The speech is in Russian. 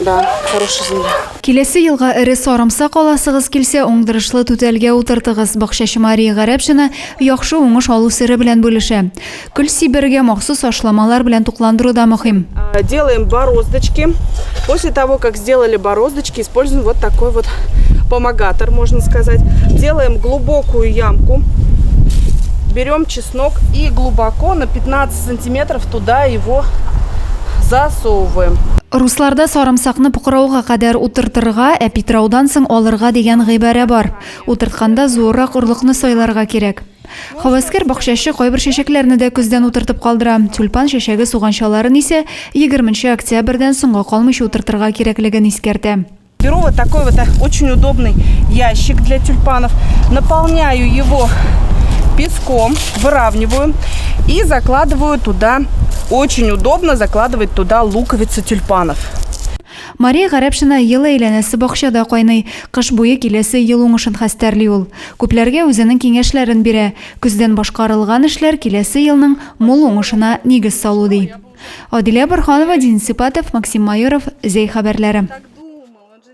Да, хорошая земля. Келесі елға ірі сарымсақ аласығыз келсе, оңдырышлы түтелге отыртығыз. Бақшашы Мария Гарепшина яқшы оңыш алу сыры білән бөліші. Күл сибірге мақсус ашламалар білән туқландыру да мұхим. Делаем бороздочки. После того, как сделали бороздочки, используем вот такой вот помогатор, можно сказать. Делаем глубокую ямку. Берем чеснок и глубоко на 15 сантиметров туда его засовываем. Русларда сарымсақны пұқырауға қадар утыртырға, әпитраудан соң алырға деген ғибәрә бар. Утыртқанда зоррақ ұрлықны сойларға керек. Хаваскер бақшашы қойбір шешеклерні де күзден утыртып қалдыра. Тюльпан шешегі суғаншаларын есе 20 октябрьден соңға қалмыш утыртырға кереклігін ескерді. Беру вот такой вот очень удобный ящик для тюльпанов, наполняю его песком, выравниваю и закладываю туда, очень удобно закладывать туда луковицы тюльпанов. Мария Гарепшина елы әйләнәсе бақшада қойный, қыш бойы келесі ел оңышын хәстәрли ул. Күпләргә үзенең киңәшләрен бирә. Күздән башкарылган эшләр келесі елның мул оңышына нигез салу ди. Адилә Борханова, Дин Сыпатов, Максим Майоров, Зей хәбәрләре.